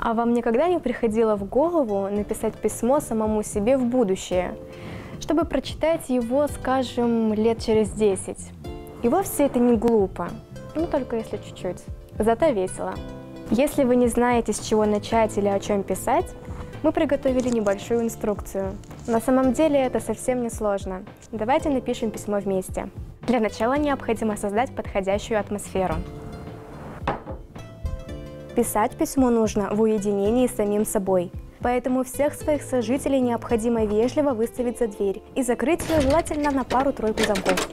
А вам никогда не приходило в голову написать письмо самому себе в будущее, чтобы прочитать его, скажем, лет через 10? И вовсе это не глупо, ну только если чуть-чуть, зато весело. Если вы не знаете, с чего начать или о чем писать, мы приготовили небольшую инструкцию. На самом деле это совсем не сложно. Давайте напишем письмо вместе. Для начала необходимо создать подходящую атмосферу. Писать письмо нужно в уединении с самим собой. Поэтому всех своих сожителей необходимо вежливо выставить за дверь и закрыть ее желательно на пару-тройку замков.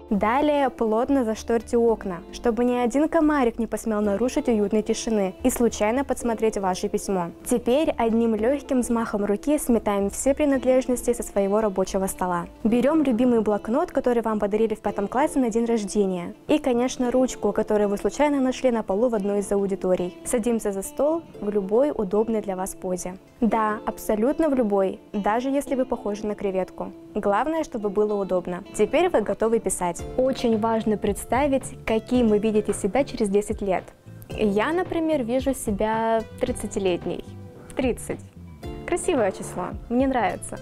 Далее плотно зашторьте окна, чтобы ни один комарик не посмел нарушить уютной тишины и случайно подсмотреть ваше письмо. Теперь одним легким взмахом руки сметаем все принадлежности со своего рабочего стола. Берем любимый блокнот, который вам подарили в 5 классе на день рождения. И, конечно, ручку, которую вы случайно нашли на полу в одной из аудиторий. Садимся за стол в любой удобной для вас позе. Да, абсолютно в любой, даже если вы похожи на креветку. Главное, чтобы было удобно. Теперь вы готовы писать. Очень важно представить, каким вы видите себя через 10 лет. Я, например, вижу себя 30-летней. 30. Красивое число, мне нравится.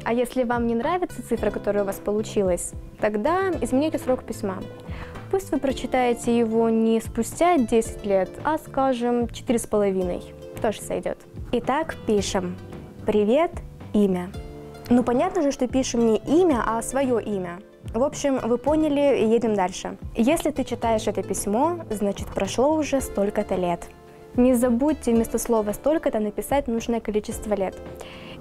А если вам не нравится цифра, которая у вас получилась, тогда измените срок письма. Пусть вы прочитаете его не спустя 10 лет, а, скажем, 4,5. Тоже сойдет. Итак, пишем. Привет, имя. Ну, понятно же, что пишем не имя, а свое имя. В общем, вы поняли, едем дальше. Если ты читаешь это письмо, значит, прошло уже столько-то лет. Не забудьте вместо слова «столько-то» написать нужное количество лет.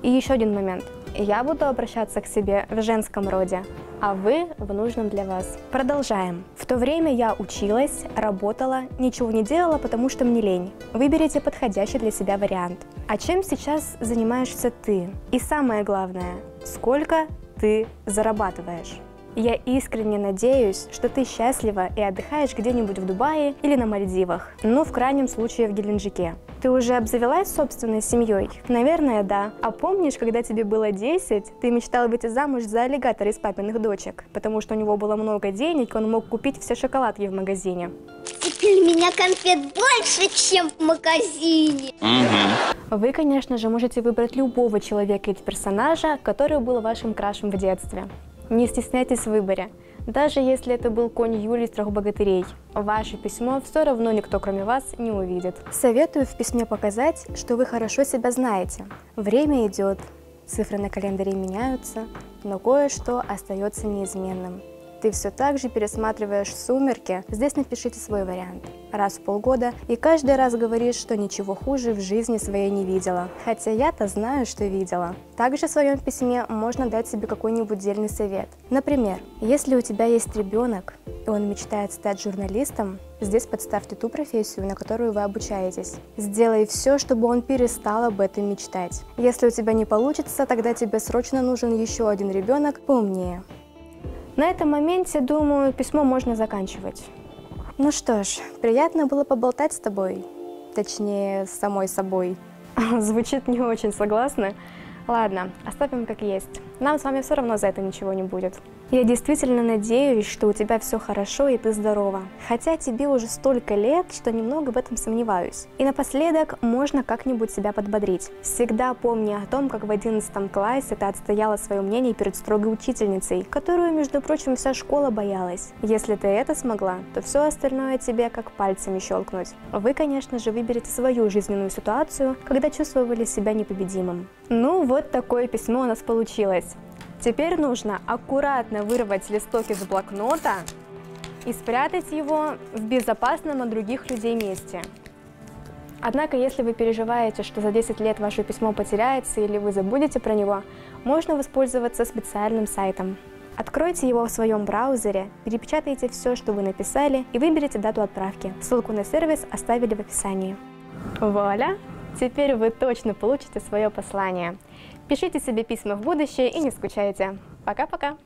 И еще один момент. Я буду обращаться к себе в женском роде, а вы в нужном для вас. Продолжаем. В то время я училась, работала, ничего не делала, потому что мне лень. Выберите подходящий для себя вариант. А чем сейчас занимаешься ты? И самое главное, сколько ты зарабатываешь? Я искренне надеюсь, что ты счастлива и отдыхаешь где-нибудь в Дубае или на Мальдивах, ну, в крайнем случае, в Геленджике. Ты уже обзавелась собственной семьей? Наверное, да. А помнишь, когда тебе было 10, ты мечтала выйти замуж за аллигатора из папиных дочек, потому что у него было много денег, он мог купить все шоколадки в магазине. Теперь у меня конфет больше, чем в магазине. Вы, конечно же, можете выбрать любого человека или персонажа, который был вашим крашем в детстве. Не стесняйтесь в выборе. Даже если это был конь Юлий из «Трех богатырей», ваше письмо все равно никто, кроме вас, не увидит. Советую в письме показать, что вы хорошо себя знаете. Время идет, цифры на календаре меняются, но кое-что остается неизменным. Ты все так же пересматриваешь «Сумерки», здесь напишите свой вариант. Раз в полгода, и каждый раз говоришь, что ничего хуже в жизни своей не видела. Хотя я-то знаю, что видела. Также в своем письме можно дать себе какой-нибудь дельный совет. Например, если у тебя есть ребенок, и он мечтает стать журналистом, здесь подставьте ту профессию, на которую вы обучаетесь. Сделай все, чтобы он перестал об этом мечтать. Если у тебя не получится, тогда тебе срочно нужен еще один ребенок поумнее. На этом моменте, думаю, письмо можно заканчивать. Ну что ж, приятно было поболтать с тобой. Точнее, с самой собой. Звучит не очень, согласна? Ладно, оставим как есть. Нам с вами все равно за это ничего не будет. Я действительно надеюсь, что у тебя все хорошо и ты здорова. Хотя тебе уже столько лет, что немного в этом сомневаюсь. И напоследок можно как-нибудь себя подбодрить. Всегда помни о том, как в 11 классе ты отстояла свое мнение перед строгой учительницей, которую, между прочим, вся школа боялась. Если ты это смогла, то все остальное тебе как пальцами щелкнуть. Вы, конечно же, выберете свою жизненную ситуацию, когда чувствовали себя непобедимым. Ну, вот такое письмо у нас получилось. Теперь нужно аккуратно вырвать листок из блокнота и спрятать его в безопасном от других людей месте. Однако, если вы переживаете, что за 10 лет ваше письмо потеряется или вы забудете про него, можно воспользоваться специальным сайтом. Откройте его в своем браузере, перепечатайте все, что вы написали, и выберите дату отправки. Ссылку на сервис оставили в описании. Вуаля! Теперь вы точно получите свое послание. Пишите себе письма в будущее и не скучайте. Пока-пока!